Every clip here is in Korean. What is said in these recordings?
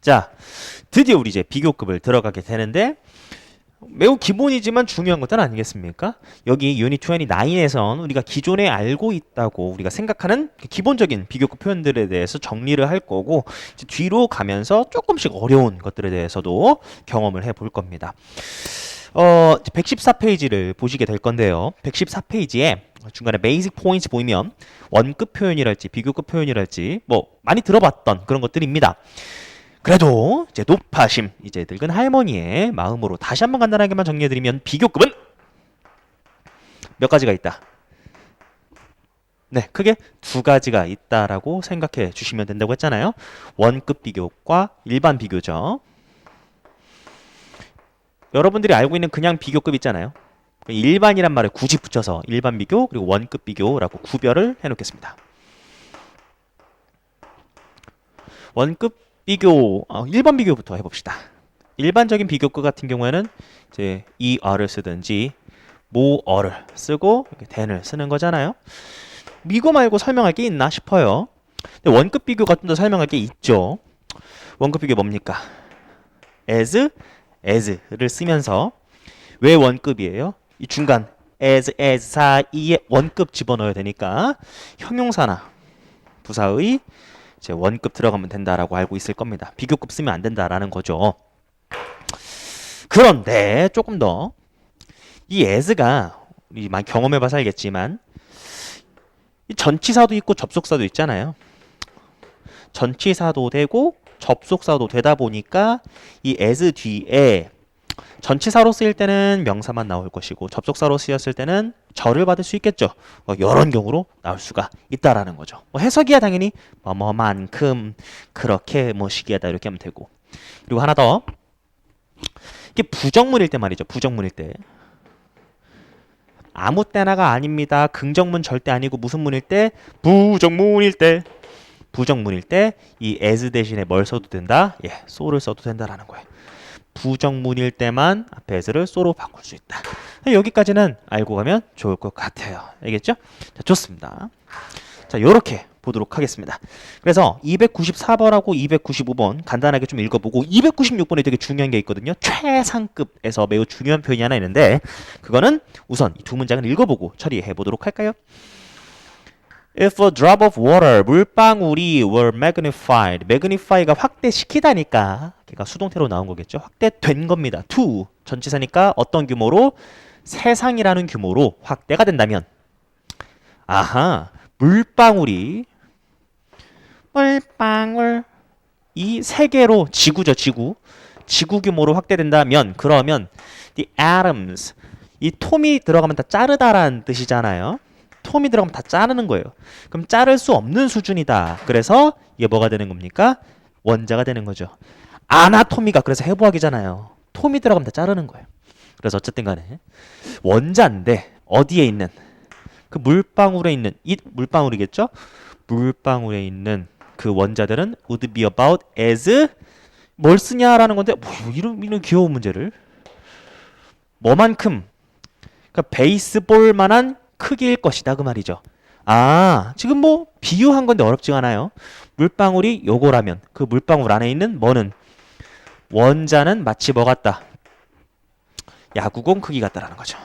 자, 드디어 우리 이제 비교급을 들어가게 되는데 매우 기본이지만 중요한 것은 아니겠습니까? 여기 유닛 29에선 우리가 기존에 알고 있다고 우리가 생각하는 기본적인 비교급 표현들에 대해서 정리를 할 거고 이제 뒤로 가면서 조금씩 어려운 것들에 대해서도 경험을 해볼 겁니다. 114페이지를 보시게 될 건데요. 114페이지에 중간에 베이직 포인트 보이면 원급 표현이랄지 비교급 표현이랄지 뭐 많이 들어봤던 그런 것들입니다. 그래도 이제 높아심, 이제 늙은 할머니의 마음으로 다시 한번 간단하게만 정리해드리면 비교급은 몇 가지가 있다. 네, 크게 두 가지가 있다라고 생각해 주시면 된다고 했잖아요. 원급 비교과 일반 비교죠. 여러분들이 알고 있는 그냥 비교급 있잖아요. 일반이란 말을 굳이 붙여서 일반 비교 그리고 원급 비교라고 구별을 해놓겠습니다. 원급 비교, 일반 비교부터 해봅시다. 일반적인 비교급 같은 경우에는 이제 이어를 쓰든지 모어를 쓰고 이렇게 then을 쓰는 거잖아요. 이거 말고 설명할 게 있나 싶어요. 근데 원급 비교 같은 데 설명할 게 있죠. 원급 비교 뭡니까? as를 쓰면서 왜 원급이에요? 이 중간 as 사이에 원급 집어넣어야 되니까 형용사나 부사의 이제 원급 들어가면 된다라고 알고 있을 겁니다. 비교급 쓰면 안 된다라는 거죠. 그런데 조금 더 이 as가 우리 많이 경험해봐서 알겠지만 이 전치사도 있고 접속사도 있잖아요. 전치사도 되고 접속사도 되다 보니까 이 as 뒤에 전치사로 쓰일 때는 명사만 나올 것이고 접속사로 쓰였을 때는 절을 받을 수 있겠죠. 이런 경우로 나올 수가 있다라는 거죠. 해석이야 당연히 뭐뭐만큼 그렇게 뭐 시기하다 이렇게 하면 되고. 그리고 하나 더 이게 부정문일 때 말이죠. 부정문일 때 아무 때나가 아닙니다. 긍정문 절대 아니고 무슨 문일 때? 부정문일 때. 부정문일 때 이 as 대신에 뭘 써도 된다? 예, so를 써도 된다라는 거예요. 부정문일 때만 앞에 as를 so로 바꿀 수 있다. 여기까지는 알고 가면 좋을 것 같아요. 알겠죠? 자, 좋습니다. 자, 요렇게 보도록 하겠습니다. 그래서 294번하고 295번 간단하게 좀 읽어보고 296번에 되게 중요한 게 있거든요. 최상급에서 매우 중요한 표현이 하나 있는데 그거는 우선 이 두 문장을 읽어보고 처리해 보도록 할까요? If a drop of water, 물방울이 were magnified, magnify가 확대시키다니까 걔가 수동태로 나온 거겠죠. 확대된 겁니다. to, 전치사니까 어떤 규모로? 세상이라는 규모로 확대가 된다면 아하, 물방울 이 세계로 지구죠. 지구 규모로 확대된다면 그러면 the atoms 이 톰이 들어가면 다 자르다라는 뜻이잖아요. 톰이 들어가면 다 자르는 거예요. 그럼 자를 수 없는 수준이다. 그래서 이게 뭐가 되는 겁니까? 원자가 되는 거죠. 아나토미가 그래서 해부학이잖아요. 톰이 들어가면 다 자르는 거예요. 그래서 어쨌든 간에 원자인데 어디에 있는 그 물방울에 있는 이 물방울이겠죠? 물방울에 있는 그 원자들은 would be about as 뭘 쓰냐라는 건데 뭐 이런 귀여운 문제를 뭐만큼 그러니까 베이스볼만한 크기일 것이다 그 말이죠. 아 지금 뭐 비유한 건데 어렵지가 않아요. 물방울이 요거라면 그 물방울 안에 있는 뭐는 원자는 마치 뭐 같다? 야구공 크기 같다라는 거죠.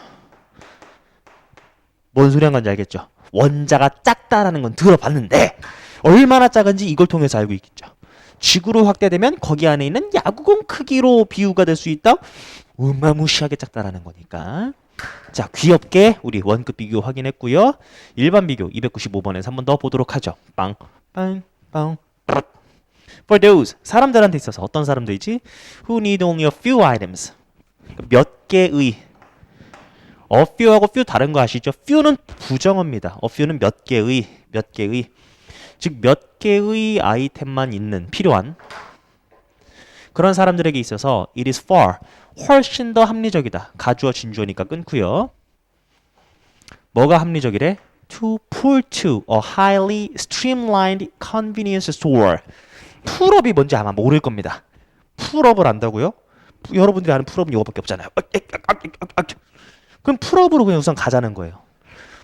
뭔 소리 한 건지 알겠죠? 원자가 작다라는 건 들어봤는데 얼마나 작은지 이걸 통해서 알고 있겠죠. 지구로 확대되면 거기 안에 있는 야구공 크기로 비유가 될 수 있다? 어마무시하게 작다라는 거니까. 자, 귀엽게 우리 원급 비교 확인했고요. 일반 비교 295번에서 한 번 더 보도록 하죠. 빵빵빵. For those 사람들한테 있어서 어떤 사람들이지? Who need only a few items. 몇 개의 a few하고 few 다른 거 아시죠? few는 부정어입니다. a few는 몇 개의 즉 몇 개의 아이템만 있는 필요한 그런 사람들에게 있어서 it is far 훨씬 더 합리적이다. 가주어 진주어니까 끊고요. 뭐가 합리적이래? To pull to a highly streamlined convenience store. 풀업이 뭔지 아마 모를 겁니다. 풀업을 안다고요? 여러분들이 아는 풀업은 이거밖에 없잖아요. 그럼 풀업으로 그냥 우선 가자는 거예요.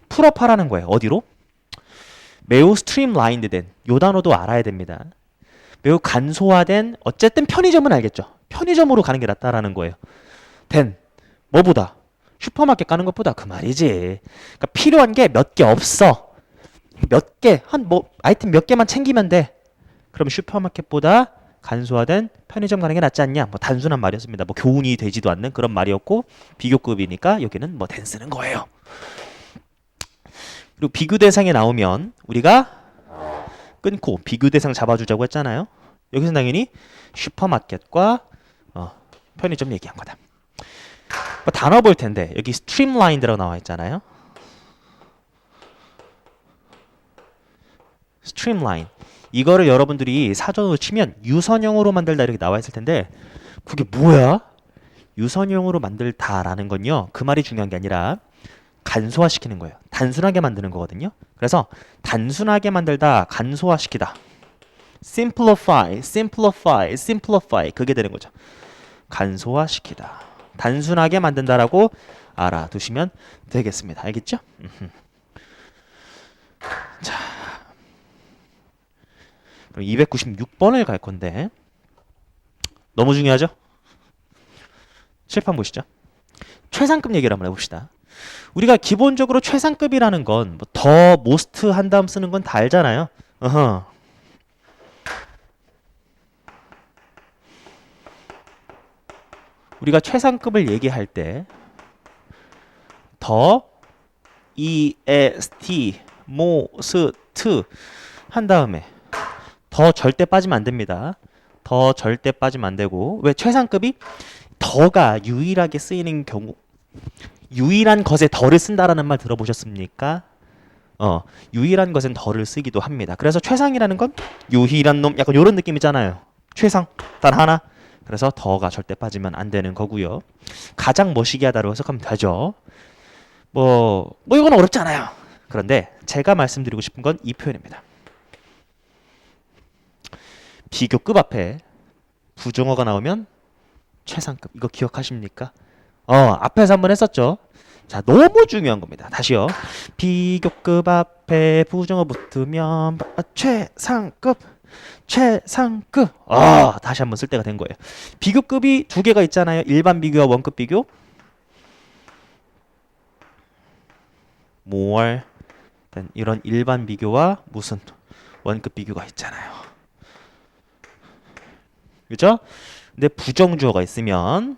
풀업하라는 거예요. 어디로? 매우 스트림라인드 된 요 단어도 알아야 됩니다. 매우 간소화된 어쨌든 편의점은 알겠죠. 편의점으로 가는 게 낫다라는 거예요. 된 뭐보다 슈퍼마켓 가는 것보다 그 말이지. 그러니까 필요한 게 몇 개 없어. 몇 개, 한 뭐 아이템 몇 개만 챙기면 돼. 그럼 슈퍼마켓보다 간소화된 편의점 가는 게 낫지 않냐? 뭐 단순한 말이었습니다. 뭐 교훈이 되지도 않는 그런 말이었고 비교급이니까 여기는 뭐 된 쓰는 거예요. 그리고 비교 대상에 나오면 우리가 끊고 비교 대상 잡아주자고 했잖아요. 여기서 당연히 슈퍼마켓과 편의점 얘기한 거다. 뭐 단어 볼 텐데 여기 스트림라인드라고 나와 있잖아요. 스트림라인. 이거를 여러분들이 사전으로 치면 유선형으로 만들다 이렇게 나와 있을 텐데 그게 뭐야? 유선형으로 만들다라는 건요. 그 말이 중요한 게 아니라 간소화시키는 거예요. 단순하게 만드는 거거든요. 그래서 단순하게 만들다, 간소화시키다. simplify, simplify, simplify 그게 되는 거죠. 간소화시키다. 단순하게 만든다라고 알아두시면 되겠습니다. 알겠죠? 자, 그럼 296번을 갈 건데 너무 중요하죠? 칠판 보시죠. 최상급 얘기를 한번 해봅시다. 우리가 기본적으로 최상급이라는 건 뭐 더, most 한 다음 쓰는 건 다 알잖아요. 우리가 최상급을 얘기할 때 더, est, most 한 다음에 더 절대 빠지면 안 됩니다. 더 절대 빠지면 안 되고 왜 최상급이 더가 유일하게 쓰이는 경우 유일한 것에 더를 쓴다라는 말 들어보셨습니까? 유일한 것엔 더를 쓰기도 합니다. 그래서 최상이라는 건 유일한 놈 약간 이런 느낌이잖아요. 최상 단 하나. 그래서 더가 절대 빠지면 안 되는 거고요. 가장 멋이기하다로 해석하면 되죠. 뭐 이건 어렵지 않아요. 그런데 제가 말씀드리고 싶은 건 이 표현입니다. 비교급 앞에 부정어가 나오면 최상급. 이거 기억하십니까? 앞에서 한번 했었죠. 자, 너무 중요한 겁니다. 다시요. 비교급 앞에 부정어 붙으면 최상급. 최상급. 다시 한번 쓸 때가 된 거예요. 비교급이 두 개가 있잖아요. 일반 비교와 원급 비교. more 이런 일반 비교와 무슨 원급 비교가 있잖아요. 그죠? 근데 부정주어가 있으면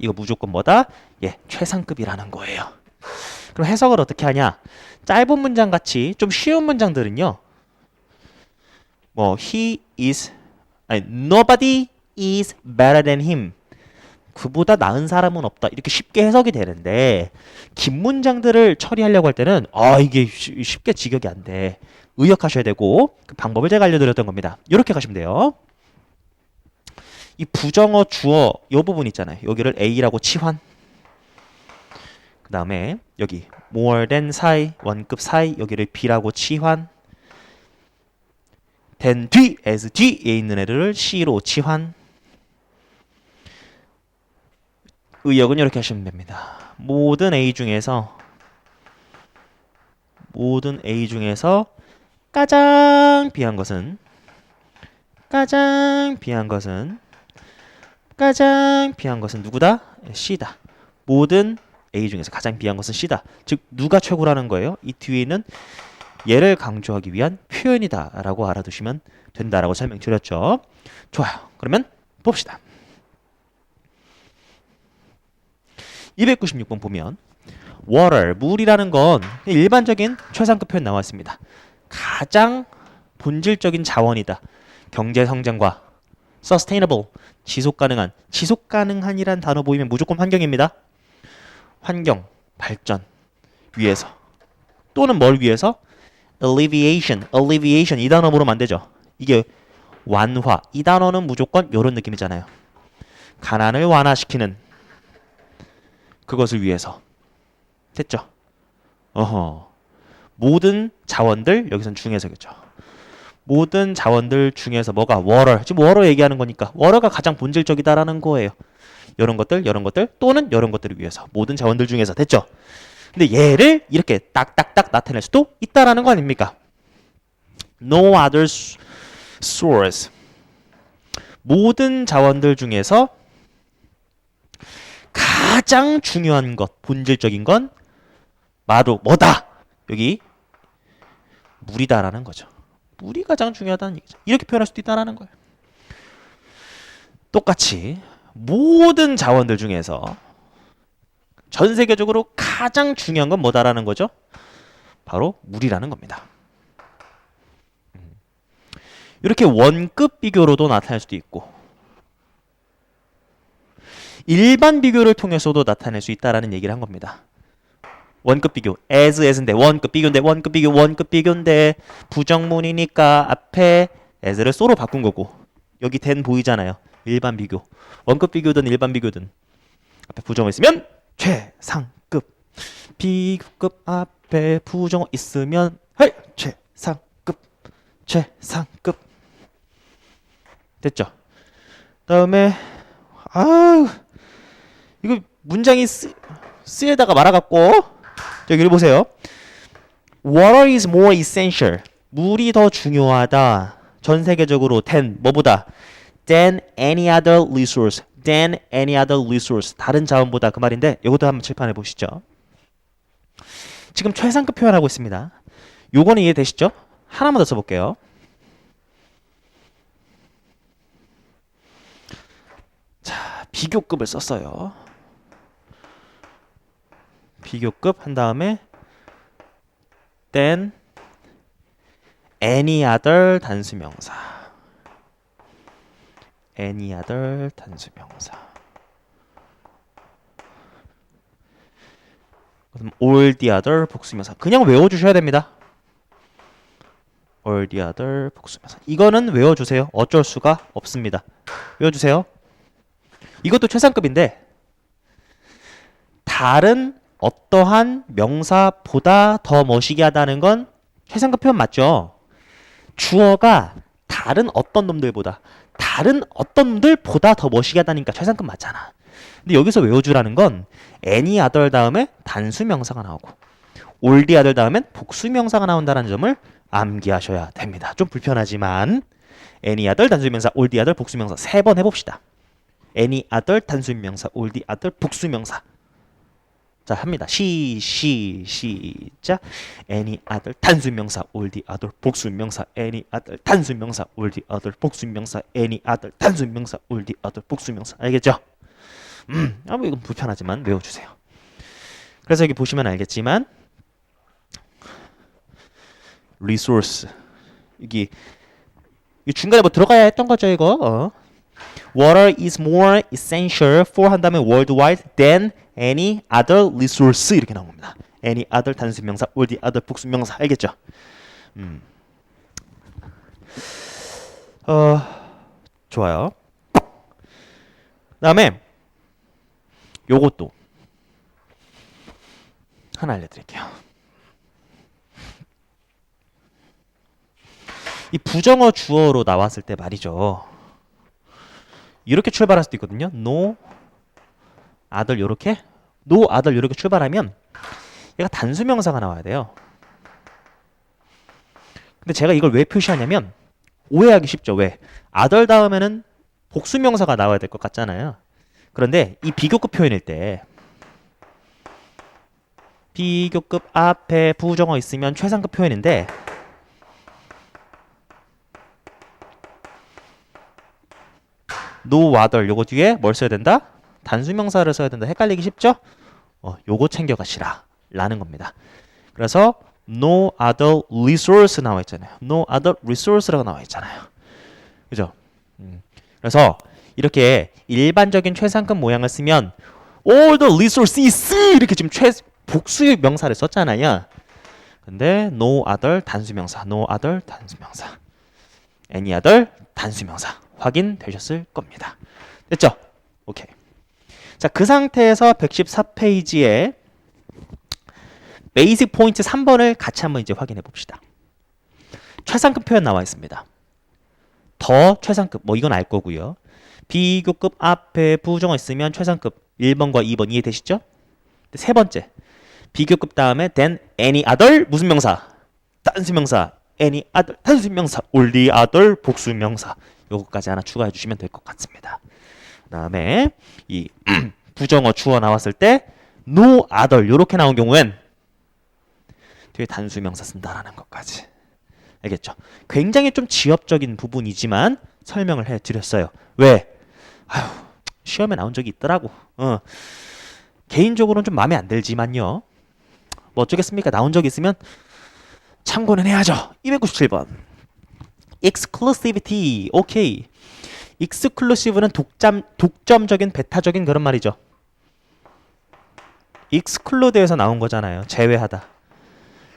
이거 무조건 뭐다? 예, 최상급이라는 거예요. 그럼 해석을 어떻게 하냐? 짧은 문장 같이 좀 쉬운 문장들은요. 뭐 nobody is better than him. 그보다 나은 사람은 없다. 이렇게 쉽게 해석이 되는데 긴 문장들을 처리하려고 할 때는 이게 쉽게 직역이 안 돼. 의역하셔야 되고 그 방법을 제가 알려드렸던 겁니다. 이렇게 가시면 돼요. 이 부정어 주어 이 부분 있잖아요. 여기를 A라고 치환. 그 다음에 여기 more than 사이 원급 사이 여기를 B라고 치환. then 뒤 as 뒤에 있는 애를 C로 치환. 의역은 이렇게 하시면 됩니다. 모든 A 중에서 가장 비한 것은 누구다? C다. 모든 A 중에서 가장 비한 것은 C다. 즉 누가 최고라는 거예요. 이 뒤에 있는 얘를 강조하기 위한 표현이다 라고 알아두시면 된다라고 설명드렸죠. 좋아요. 그러면 봅시다. 296번 보면 water, 물이라는 건 일반적인 최상급 표현 나와 있습니다. 가장 본질적인 자원이다. 경제 성장과 sustainable, 지속 가능한이란 단어 보이면 무조건 환경입니다. 환경, 발전 위해서 또는 뭘 위해서? alleviation 이 단어 보면 안 되죠. 이게 완화, 이 단어는 무조건 이런 느낌이잖아요. 가난을 완화시키는 그것을 위해서. 됐죠? 모든 자원들 여기선 중에서겠죠. 모든 자원들 중에서 뭐가 water. 지금 water 얘기하는 거니까 water가 가장 본질적이다라는 거예요. 이런 것들 또는 이런 것들을 위해서 모든 자원들 중에서. 됐죠? 근데 얘를 이렇게 딱딱딱 나타낼 수도 있다라는 거 아닙니까? No other source. 모든 자원들 중에서 가장 중요한 것, 본질적인 건 바로 뭐다? 여기 물이다라는 거죠. 물이 가장 중요하다는 얘기죠. 이렇게 표현할 수도 있다라는 거예요. 똑같이 모든 자원들 중에서 전 세계적으로 가장 중요한 건 뭐다라는 거죠? 바로 물이라는 겁니다. 이렇게 원급 비교로도 나타낼 수도 있고 일반 비교를 통해서도 나타낼 수 있다라는 얘기를 한 겁니다. 원급 비교, as인데 원급 비교인데 부정문이니까 앞에 as를 so로 바꾼 거고 여기 then 보이잖아요. 일반 비교, 원급 비교든 일반 비교든 앞에 부정어 있으면 최상급, 비교급 앞에 부정어 있으면 헤이 최상급 됐죠? 다음에 이거 문장이 쓰에다가 말아갖고 여기 보세요. Water is more essential. 물이 더 중요하다. 전 세계적으로 than 뭐보다 than any other resource. than any other resource. 다른 자원보다 그 말인데 이것도 한번 칠판해 보시죠. 지금 최상급 표현하고 있습니다. 요거는 이해되시죠? 하나만 더 써볼게요. 자, 비교급을 썼어요. 비교급 한 다음에 than any other 단수명사. any other 단수명사. 그럼 all the other 복수명사. 그냥 외워주셔야 됩니다. all the other 복수명사. 이거는 외워주세요. 어쩔 수가 없습니다. 외워주세요. 이것도 최상급인데 다른 어떠한 명사보다 더 멋있게 하다는 건 최상급 표현 맞죠? 주어가 다른 어떤 놈들보다 더 멋있게 하다니까 최상급 맞잖아. 근데 여기서 외워주라는 건 any other 다음에 단수명사가 나오고 all the other 다음엔 복수명사가 나온다는 점을 암기하셔야 됩니다. 좀 불편하지만 any other 단수명사, all the other 복수명사 3번 해봅시다. any other 단수명사, all the other 복수명사. 자, 합니다. 시작. any other 단수명사, all the other 복수명사, any other 단수명사, all the other 복수명사, any other 단수명사, all the other 복수명사. 알겠죠? 이건 불편하지만 외워주세요. 그래서 여기 보시면 알겠지만 resource 여기 중간에 뭐 들어가야 했던 거죠, 이거. Water is more essential for 한 다음에 worldwide than any other resource 이렇게 나온 겁니다. any other 단수명사, all the other 복수명사. 알겠죠? 좋아요. 그다음에 요것도 하나 알려드릴게요. 이 부정어 주어로 나왔을 때 말이죠. 이렇게 출발할 수도 있거든요. no other 요렇게 no other 요렇게 출발하면 얘가 단수명사가 나와야 돼요. 근데 제가 이걸 왜 표시하냐면 오해하기 쉽죠. 왜? other 다음에는 복수명사가 나와야 될 것 같잖아요. 그런데 이 비교급 표현일 때 비교급 앞에 부정어 있으면 최상급 표현인데 no other 요거 뒤에 뭘 써야 된다? 단수명사를 써야 된다. 헷갈리기 쉽죠? 요거 챙겨가시라 라는 겁니다. 그래서 no other resource 나와 있잖아요. no other resource라고 나와 있잖아요. 그죠? 그래서 이렇게 일반적인 최상급 모양을 쓰면 all the resources 이렇게 지금 복수의 명사를 썼잖아요. 근데 no other 단수명사, no other 단수명사, any other 단수명사 확인되셨을 겁니다. 됐죠? 오케이. 자, 그 상태에서 114페이지에 베이직 포인트 3번을 같이 한번 이제 확인해 봅시다. 최상급 표현 나와 있습니다. 더 최상급, 뭐 이건 알 거고요. 비교급 앞에 부정어 있으면 최상급 1번과 2번 이해되시죠? 세 번째, 비교급 다음에 then any other 무슨 명사? 단수명사 any other 단수명사, only other 복수명사. 요거까지 하나 추가해 주시면 될 것 같습니다. 그다음에 이 부정어 주어 나왔을 때 no other 요렇게 나온 경우엔 뒤에 단수명사 쓴다라는 것까지. 알겠죠? 굉장히 좀 지엽적인 부분이지만 설명을 해드렸어요. 왜? 아휴, 시험에 나온 적이 있더라고. 개인적으로는 좀 마음에 안 들지만요. 뭐 어쩌겠습니까? 나온 적이 있으면 참고는 해야죠. 297번. exclusivity. 오케이. exclusive는 독점적인, 배타적인 그런 말이죠. exclude에서 나온 거잖아요. 제외하다.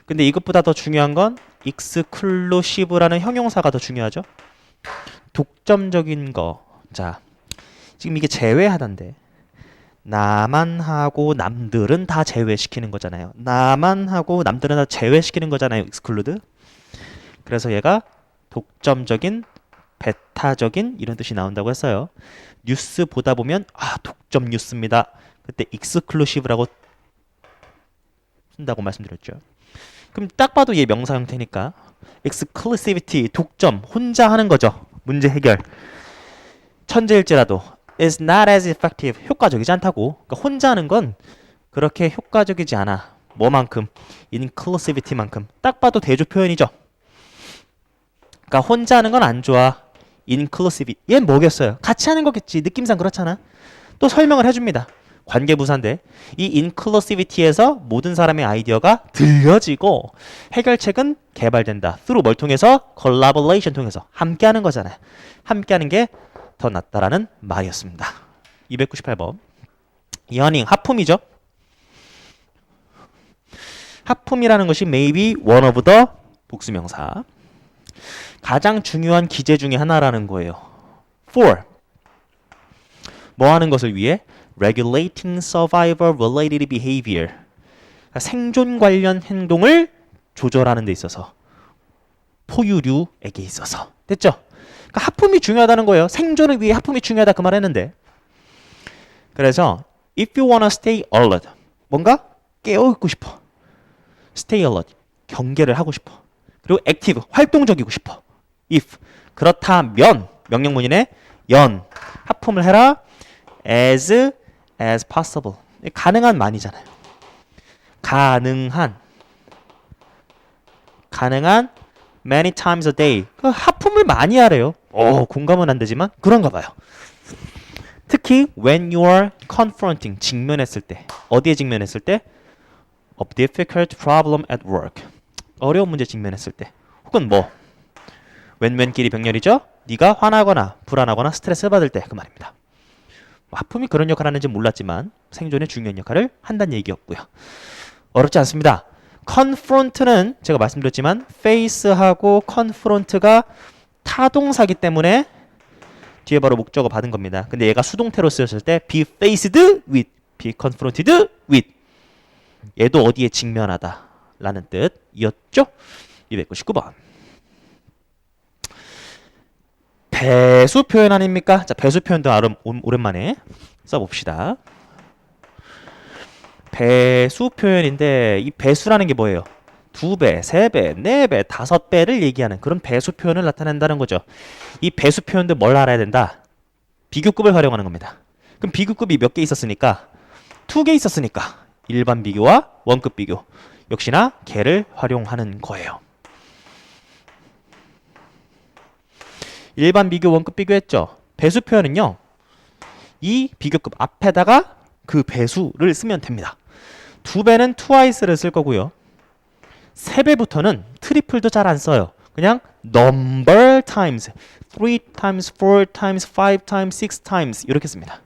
근데 이것보다 더 중요한 건 exclusive라는 형용사가 더 중요하죠. 독점적인 거. 자, 지금 이게 제외하다인데 나만 하고 남들은 다 제외시키는 거잖아요. 나만 하고 남들은 다 제외시키는 거잖아요. exclude. 그래서 얘가 독점적인, 배타적인 이런 뜻이 나온다고 했어요. 뉴스 보다 보면 독점 뉴스입니다. 그때 exclusive라고 쓴다고 말씀드렸죠. 그럼 딱 봐도 얘 명사 형태니까 exclusivity, 독점, 혼자 하는 거죠. 문제 해결. 천재일지라도 is not as effective, 효과적이지 않다고. 그러니까 혼자 하는 건 그렇게 효과적이지 않아. 뭐만큼? inclusivity만큼. 딱 봐도 대조 표현이죠. 그러니까 혼자 하는 건 안 좋아. inclusive. 얘는 뭐겠어요? 같이 하는 거겠지. 느낌상 그렇잖아. 또 설명을 해줍니다. 관계부사인데 이 inclusivity에서 모든 사람의 아이디어가 들려지고 해결책은 개발된다. through 뭘 통해서? collaboration 통해서. 함께하는 거잖아요. 함께하는 게 더 낫다라는 말이었습니다. 298번. 연잉, 하품이죠. 하품이라는 것이 maybe one of the 복수명사. 가장 중요한 기제 중에 하나라는 거예요. for 뭐 하는 것을 위해? regulating survival related behavior. 그러니까 생존 관련 행동을 조절하는 데 있어서. 포유류에게 있어서. 됐죠? 그러니까 하품이 중요하다는 거예요. 생존을 위해 하품이 중요하다 그 말 했는데. 그래서 if you wanna stay alert. 뭔가 깨어있고 싶어. stay alert. 경계를 하고 싶어. 그리고 active. 활동적이고 싶어. if. 그렇다면 명령문이네. 연. 하품을 해라. as possible. 가능한 만이잖아요. 가능한 many times a day. 하품을 많이 하래요. 공감은 안 되지만 그런가 봐요. 특히 when you are confronting, 직면했을 때. 어디에 직면했을 때? A difficult problem at work. 어려운 문제 직면했을 때. 혹은 뭐 when끼리 병렬이죠. 네가 화나거나 불안하거나 스트레스 받을 때 그 말입니다. 하품이 그런 역할을 하는지 몰랐지만 생존에 중요한 역할을 한다는 얘기였고요. 어렵지 않습니다. confront는 제가 말씀드렸지만 face하고 confront가 타동사기 때문에 뒤에 바로 목적어 받은 겁니다. 근데 얘가 수동태로 쓰였을 때 be faced with, be confronted with. 얘도 어디에 직면하다 라는 뜻이었죠. 299번. 배수 표현 아닙니까? 자, 배수 표현도 오랜만에 써봅시다. 배수 표현인데 이 배수라는 게 뭐예요? 2배, 3배, 4배, 5배를 얘기하는 그런 배수 표현을 나타낸다는 거죠. 이 배수 표현도 뭘 알아야 된다? 비교급을 활용하는 겁니다. 그럼 비교급이 몇 개 있었으니까? 2개 있었으니까 일반 비교와 원급 비교 역시나 개를 활용하는 거예요. 일반 비교, 원급 비교했죠. 배수 표현은요. 이 비교급 앞에다가 그 배수를 쓰면 됩니다. 2배는 twice를 쓸 거고요. 3배부터는 트리플도 잘 안 써요. 그냥 number times, 3 times, 4 times, 5 times, 6 times 이렇게 씁니다.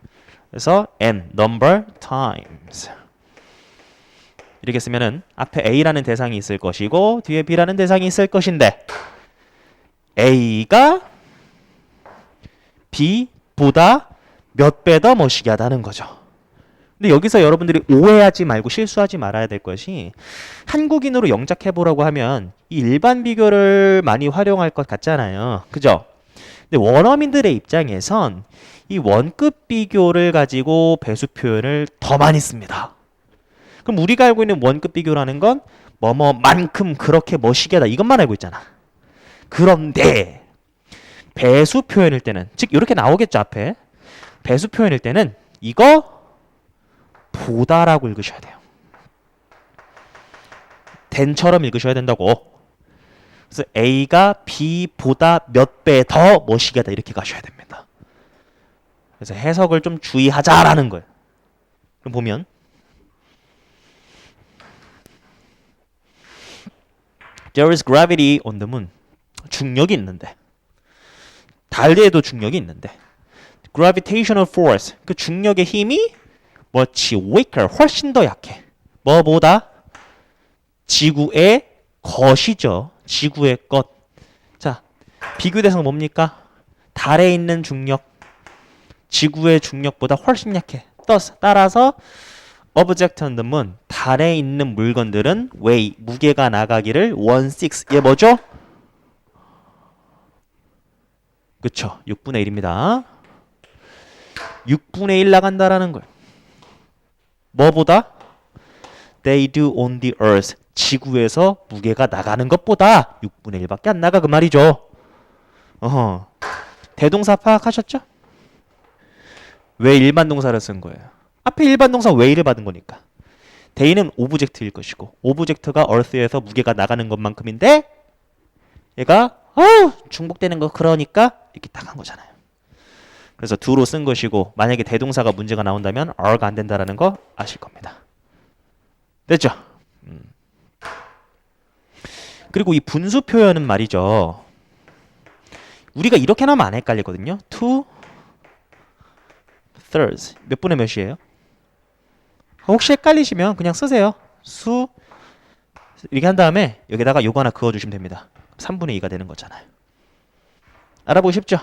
그래서 n, number times 이렇게 쓰면은 앞에 A라는 대상이 있을 것이고 뒤에 B라는 대상이 있을 것인데 A가 B보다 몇 배 더 머시기하다는 거죠. 근데 여기서 여러분들이 오해하지 말고 실수하지 말아야 될 것이 한국인으로 영작해보라고 하면 이 일반 비교를 많이 활용할 것 같잖아요. 그죠? 근데 원어민들의 입장에선 이 원급 비교를 가지고 배수 표현을 더 많이 씁니다. 그럼 우리가 알고 있는 원급 비교라는 건 뭐뭐만큼 그렇게 멋있게 하다 이것만 알고 있잖아. 그런데 배수 표현일 때는, 즉 이렇게 나오겠죠 앞에. 배수 표현일 때는 이거 보다라고 읽으셔야 돼요. than처럼 읽으셔야 된다고. 그래서 A가 B보다 몇 배 더 멋있게다 이렇게 가셔야 됩니다. 그래서 해석을 좀 주의하자라는 거예요. 그럼 보면 There is gravity on the moon. 중력이 있는데, 달에도 중력이 있는데, gravitational force, 그 중력의 힘이 much weaker, 훨씬 더 약해. 뭐보다? 지구의 것이죠. 지구의 것. 자, 비교 대상 뭡니까? 달에 있는 중력, 지구의 중력보다 훨씬 약해. 따라서 object on the moon, 달에 있는 물건들은 weigh, 무게가 나가기를 1/6, 얘 뭐죠? 그쵸, 6분의 1입니다. 6분의 1 나간다라는 걸. 뭐보다? They do on the earth, 지구에서 무게가 나가는 것보다 6분의 1밖에 안 나가 그 말이죠. 대동사 파악하셨죠? 왜 일반 동사를 쓴 거예요? 앞에 일반 동사 왜를 받은 거니까. they는 오브젝트일 것이고, 오브젝트가 earth에서 무게가 나가는 것만큼인데 얘가 중복되는 거, 그러니까 이렇게 딱 한 거잖아요. 그래서 do로 쓴 것이고, 만약에 대동사가 문제가 나온다면 are가 안 된다라는 거 아실 겁니다. 됐죠? 그리고 이 분수 표현은 말이죠, 우리가 이렇게 나오면 안 헷갈리거든요. 2/3 몇 분의 몇이에요? 혹시 헷갈리시면 그냥 쓰세요. 수 이렇게 한 다음에 여기다가 요거 하나 그어주시면 됩니다. 3분의 2가 되는 거잖아요. 알아보기 쉽죠?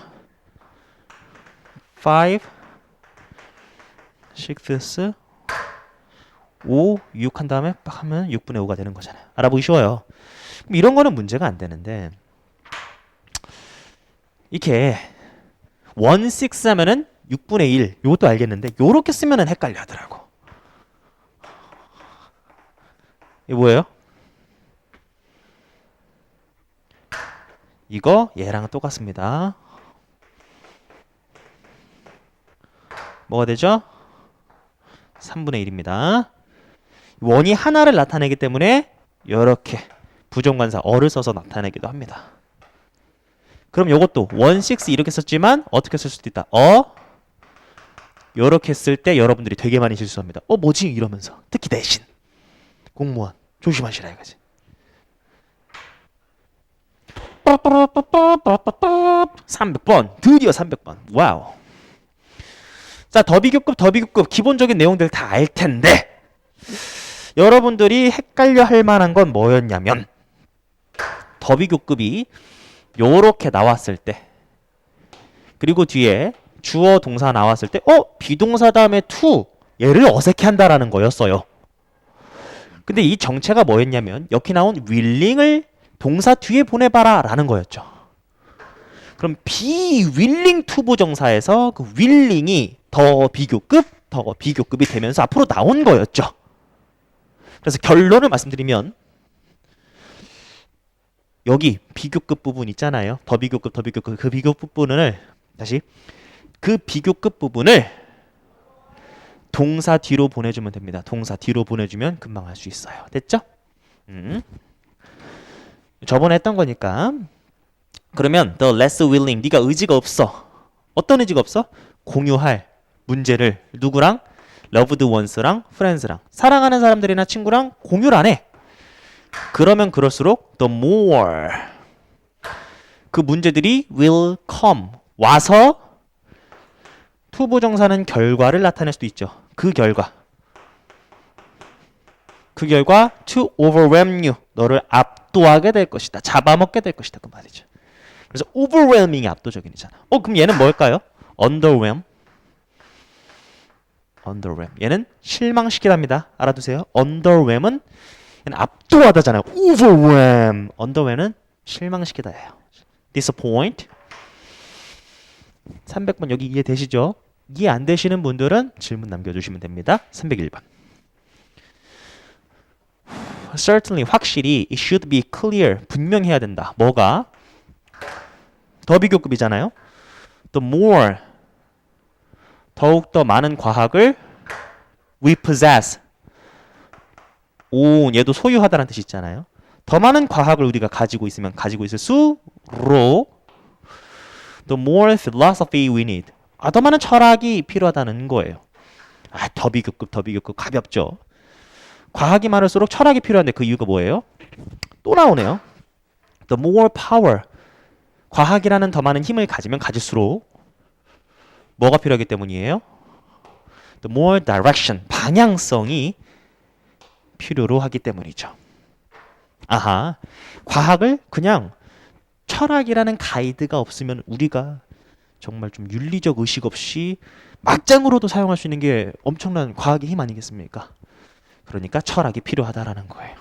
5 6 5 6 한 다음에 빡 하면 6분의 5가 되는 거잖아요. 알아보기 쉬워요. 그럼 이런 거는 문제가 안 되는데, 이렇게 1/6 하면은 6분의 1, 요것도 알겠는데 요렇게 쓰면은 헷갈려 하더라고. 이게 뭐예요? 이거 얘랑 똑같습니다. 뭐가 되죠? 3분의 1입니다. 원이 하나를 나타내기 때문에 이렇게 부정관사 어를 써서 나타내기도 합니다. 그럼 요것도 1/6 이렇게 썼지만 어떻게 쓸 수도 있다. 요렇게 쓸 때 여러분들이 되게 많이 실수합니다. 뭐지? 이러면서. 특히 대신 공무원 조심하시라 이거지. 300번. 드디어 300번. 와우. 자, 더비교급 기본적인 내용들 다 알 텐데, 여러분들이 헷갈려 할 만한 건 뭐였냐면, 더비교급이 요렇게 나왔을 때, 그리고 뒤에 주어 동사 나왔을 때 비동사 다음에 to, 얘를 어색해 한다라는 거였어요. 근데 이 정체가 뭐였냐면, 여기 나온 willing을 동사 뒤에 보내봐라 라는 거였죠. 그럼 be willing to 부정사에서 그 willing이 더 비교급이 되면서 앞으로 나온 거였죠. 그래서 결론을 말씀드리면, 여기 비교급 부분 있잖아요. 더 비교급 그 비교급 부분을 다시, 그 비교급 부분을 동사 뒤로 보내주면 됩니다. 동사 뒤로 보내주면 금방 할 수 있어요. 됐죠? 저번에 했던 거니까. 그러면 the less willing, 네가 의지가 없어. 어떤 의지가 없어? 공유할 문제를 누구랑? loved ones랑 friends랑, 사랑하는 사람들이나 친구랑 공유를 안 해. 그러면 그럴수록 the more, 그 문제들이 will come, 와서 투부정사는 결과를 나타낼 수도 있죠. 그 결과 to overwhelm you, 너를 압도하게 될 것이다. 잡아먹게 될 것이다. 그 말이죠. 그래서 overwhelming이 압도적인이잖아. 그럼 얘는 뭘까요? underwhelm. 얘는 실망시키답니다. 알아두세요. underwhelm은 얘는 압도하다잖아요. underwhelm은 실망시키다예요. disappoint. 300번 여기 이해되시죠? 이해 안 되시는 분들은 질문 남겨주시면 됩니다. 301번. Certainly, 확실히, it should be clear, 분명해야 된다. 뭐가? 더 비교급이잖아요. The more 더욱 더 많은 과학을 we possess. 오, 얘도 소유하다는 뜻이 있잖아요. 더 많은 과학을 우리가 가지고 있으면 가지고 있을수록 the more philosophy we need. 더 많은 철학이 필요하다는 거예요. 더 비교급 가볍죠. 과학이 많을수록 철학이 필요한데 그 이유가 뭐예요? 또 나오네요. The more power. 과학이라는 더 많은 힘을 가지면 가질수록 뭐가 필요하기 때문이에요? The more direction. 방향성이 필요로 하기 때문이죠. 아하. 과학을 그냥 철학이라는 가이드가 없으면 우리가 정말 좀 윤리적 의식 없이 막장으로도 사용할 수 있는 게 엄청난 과학의 힘 아니겠습니까? 그러니까 철학이 필요하다라는 거예요.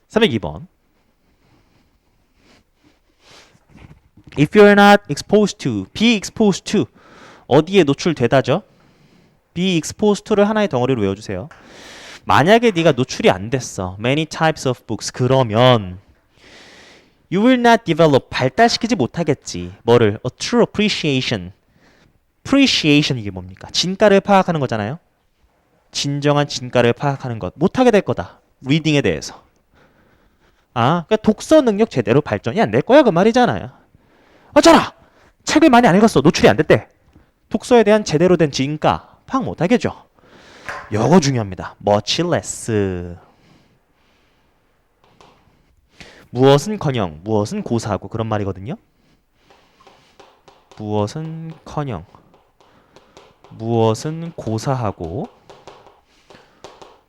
302번. If you're not exposed to, be exposed to. 어디에 노출되다죠? be exposed to를 하나의 덩어리로 외워주세요. 만약에 네가 노출이 안 됐어. many types of books. 그러면 you will not develop. 발달시키지 못하겠지. 뭐를? a true appreciation. appreciation 이게 뭡니까? 진가를 파악하는 거잖아요. 진정한 진가를 파악하는 것. 못하게 될 거다. 리딩에 대해서. 그러니까 독서 능력 제대로 발전이 안 될 거야 그 말이잖아요. 어쩌라! 책을 많이 안 읽었어. 노출이 안 됐대. 독서에 대한 제대로 된 진가 파악 못하겠죠. 요거 중요합니다. much less. 무엇은커녕 무엇은 고사하고 그런 말이거든요. 무엇은커녕 무엇은 고사하고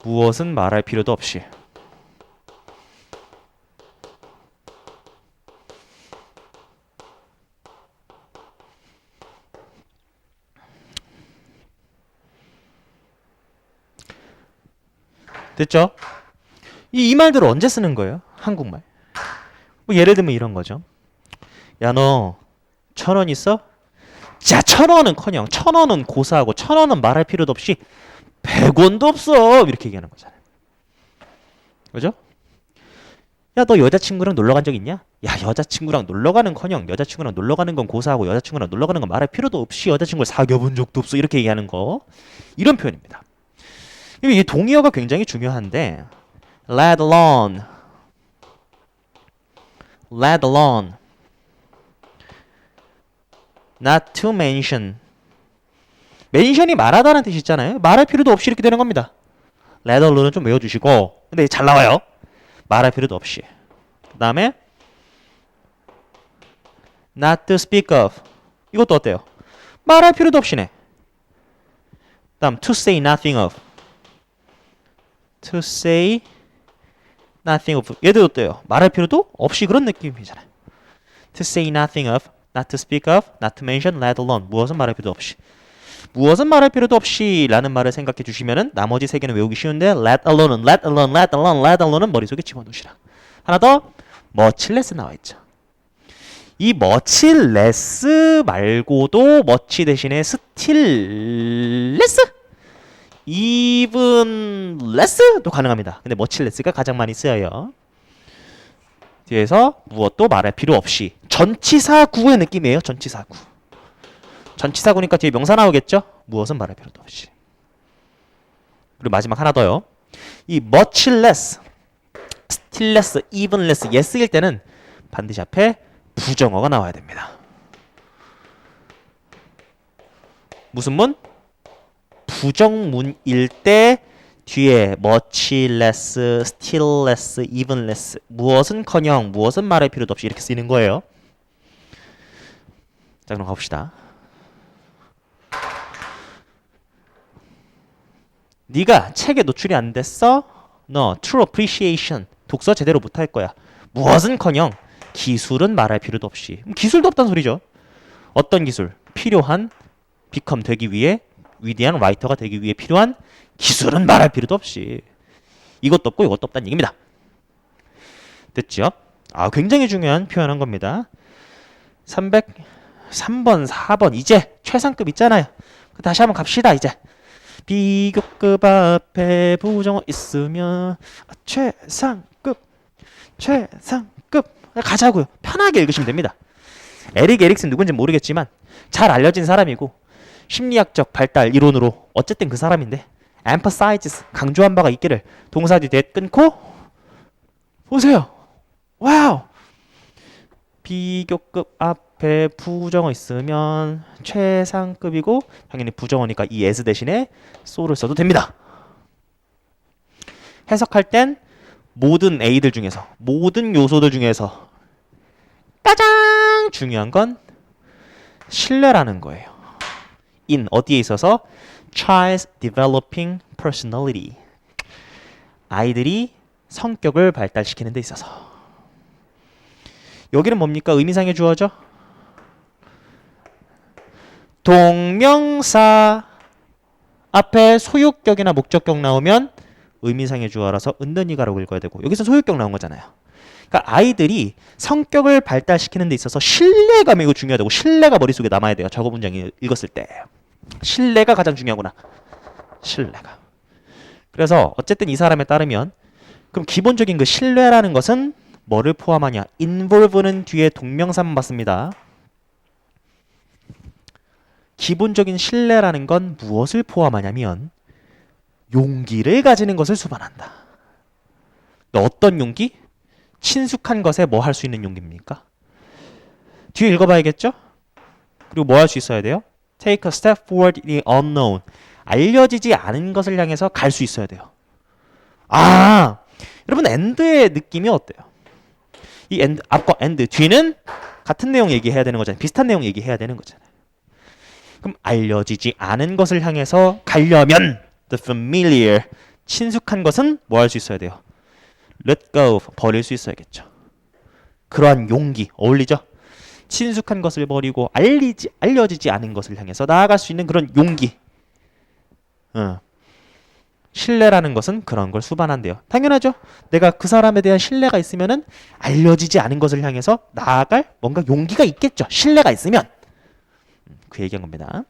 무엇은 말할 필요도 없이. 됐죠? 이 말들을 언제 쓰는 거예요? 한국말. 뭐 예를 들면 이런 거죠. 야, 너 1,000원 있어? 자, 1,000원은커녕 1,000원은 고사하고 1,000원은 말할 필요도 없이 100원도 없어. 이렇게 얘기하는 거잖아요. 그죠? 야, 너 여자친구랑 놀러 간 적 있냐? 야, 여자친구랑 놀러 가는커녕 여자친구랑 놀러 가는 건 고사하고 여자친구랑 놀러 가는 건 말할 필요도 없이 여자친구를 사귀어본 적도 없어. 이렇게 얘기하는 거. 이런 표현입니다. 이 동의어가 굉장히 중요한데 let alone not to mention. mention이 말하다는 뜻이 있잖아요. 말할 필요도 없이 이렇게 되는 겁니다. let alone은 좀 외워주시고. 근데 잘 나와요. 말할 필요도 없이. 그 다음에 not to speak of. 이것도 어때요? 말할 필요도 없이네. 그 다음 to say nothing of. to say nothing of. 얘도 어때요? 말할 필요도 없이 그런 느낌이잖아요. to say nothing of, not to speak of, not to mention, let alone. 무엇은 말할 필요도 없이. 무엇은 말할 필요도 없이 라는 말을 생각해 주시면은 나머지 세 개는 외우기 쉬운데 let alone은 let alone은 머릿속에 집어넣으시라. 하나 더 much less 나와 있죠. 이 much less 말고도 much 대신에 still less, even less도 가능합니다. 근데 much less가 가장 많이 쓰여요. 뒤에서 무엇도 말할 필요 없이. 전치사구의 느낌이에요. 전치사구. 전치사구니까 뒤에 명사 나오겠죠? 무엇은 말할 필요도 없이. 그리고 마지막 하나 더요. 이 much less, still less, even less 얘 쓰일 때는 반드시 앞에 부정어가 나와야 됩니다. 무슨 문? 부정문일 때 뒤에 much less, still less, even less 무엇은커녕 무엇은 말할 필요도 없이 이렇게 쓰이는 거예요. 자, 그럼 가봅시다. 네가 책에 노출이 안 됐어? 너 true appreciation 독서 제대로 못할 거야. 무엇은커녕 기술은 말할 필요도 없이. 기술도 없단 소리죠. 어떤 기술? 필요한 become 되기 위해 위대한 라이터가 되기 위해 필요한 기술은 말할 필요도 없이. 이것도 없고 이것도 없다는 얘기입니다. 됐죠? 굉장히 중요한 표현한 겁니다. 303번, 4번 이제 최상급 있잖아요. 다시 한번 갑시다. 이제 비교급 앞에 부정어 있으면 최상급 가자고요. 편하게 읽으시면 됩니다. 에릭 에릭슨 누군지 모르겠지만 잘 알려진 사람이고 심리학적 발달 이론으로 어쨌든 그 사람인데 emphasizes 강조한 바가 있기를 동사 뒤에 끊고 보세요. 와우. 비교급 앞에 부정어 있으면 최상급이고 당연히 부정어니까 이 as 대신에 so를 써도 됩니다. 해석할 땐 모든 A들 중에서 모든 요소들 중에서 가장 중요한 건 신뢰라는 거예요. in 어디에 있어서 child's developing personality 아이들이 성격을 발달시키는 데 있어서 여기는 뭡니까? 의미상의 주어죠? 동명사 앞에 소유격이나 목적격 나오면 의미상의 주어라서 은근히가라고 읽어야 되고 여기서 소유격 나온 거잖아요. 그러니까 아이들이 성격을 발달시키는 데 있어서 신뢰가 매우 중요하다고 신뢰가 머릿속에 남아야 돼요. 저거 문장 읽었을 때. 신뢰가 가장 중요하구나. 신뢰가. 그래서 어쨌든 이 사람에 따르면 그럼 기본적인 그 신뢰라는 것은 뭐를 포함하냐? involve는 뒤에 동명사만 받습니다. 기본적인 신뢰라는 건 무엇을 포함하냐면 용기를 가지는 것을 수반한다. 어떤 용기? 친숙한 것에 뭐 할 수 있는 용기입니까? 뒤에 읽어봐야겠죠? 그리고 뭐 할 수 있어야 돼요? Take a step forward in the unknown. 알려지지 않은 것을 향해서 갈 수 있어야 돼요. 아, 여러분 end의 느낌이 어때요? 이 end, 앞과 end, 뒤는 같은 내용 얘기해야 되는 거잖아요. 비슷한 내용 얘기해야 되는 거잖아요. 그럼 알려지지 않은 것을 향해서 가려면 the familiar, 친숙한 것은 뭐 할 수 있어야 돼요? let go, 버릴 수 있어야겠죠. 그러한 용기, 어울리죠? 친숙한 것을 버리고 알려지지 않은 것을 향해서 나아갈 수 있는 그런 용기. 신뢰라는 것은 그런 걸 수반한대요. 당연하죠. 내가 그 사람에 대한 신뢰가 있으면은 알려지지 않은 것을 향해서 나아갈 뭔가 용기가 있겠죠. 신뢰가 있으면. 그 얘기한 겁니다.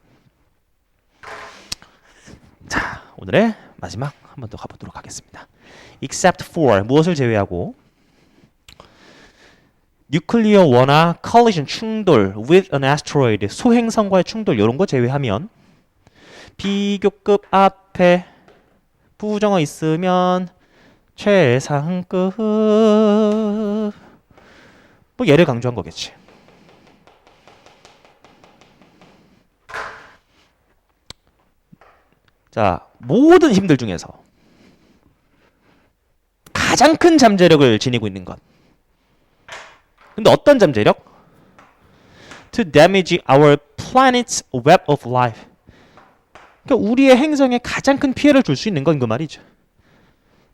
자, 오늘의 마지막 한 번 더 가보도록 하겠습니다. Except for 무엇을 제외하고 nuclear war나 collision 충돌 with an asteroid 소행성과의 충돌 이런 거 제외하면 비교급 앞에 부정어 있으면 최상급 뭐 얘를 강조한 거겠지. 자, 모든 힘들 중에서 가장 큰 잠재력을 지니고 있는 것. 근데 어떤 잠재력? To damage our planet's web of life. 그러니까 우리의 행성에 가장 큰 피해를 줄 수 있는 건 그 말이죠.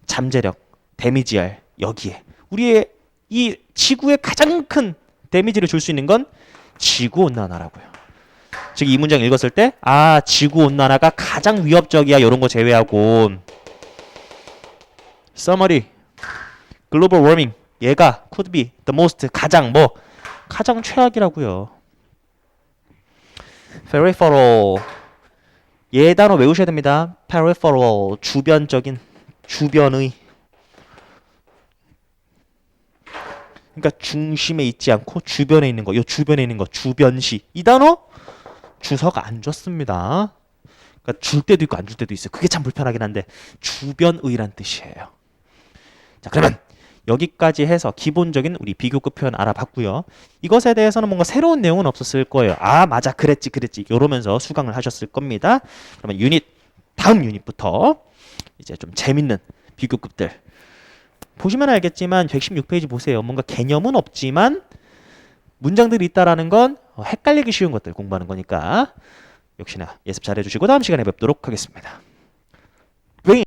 잠재력, 데미지할 여기에. 우리의 이 지구에 가장 큰 데미지를 줄 수 있는 건 지구온난화라고요. 즉 이 문장 읽었을 때 아, 지구온난화가 가장 위협적이야 이런 거 제외하고 summary, global warming 얘가 could be the most 가장 뭐 가장 최악이라고요. peripheral 얘 단어 외우셔야 됩니다. peripheral 주변적인 주변의 그러니까 중심에 있지 않고 주변에 있는 거. 요 주변에 있는 거 주변시 이 단어 주석 안 줬습니다. 그러니까 줄 때도 있고 안 줄 때도 있어요. 그게 참 불편하긴 한데 주변의란 뜻이에요. 자, 그러면 여기까지 해서 기본적인 우리 비교급 표현 알아봤고요. 이것에 대해서는 뭔가 새로운 내용은 없었을 거예요. 아, 맞아, 그랬지 이러면서 수강을 하셨을 겁니다. 그러면 다음 유닛부터 이제 좀 재밌는 비교급들 보시면 알겠지만 116페이지 보세요. 뭔가 개념은 없지만 문장들이 있다라는 건 헷갈리기 쉬운 것들 공부하는 거니까 역시나 예습 잘 해주시고 다음 시간에 뵙도록 하겠습니다.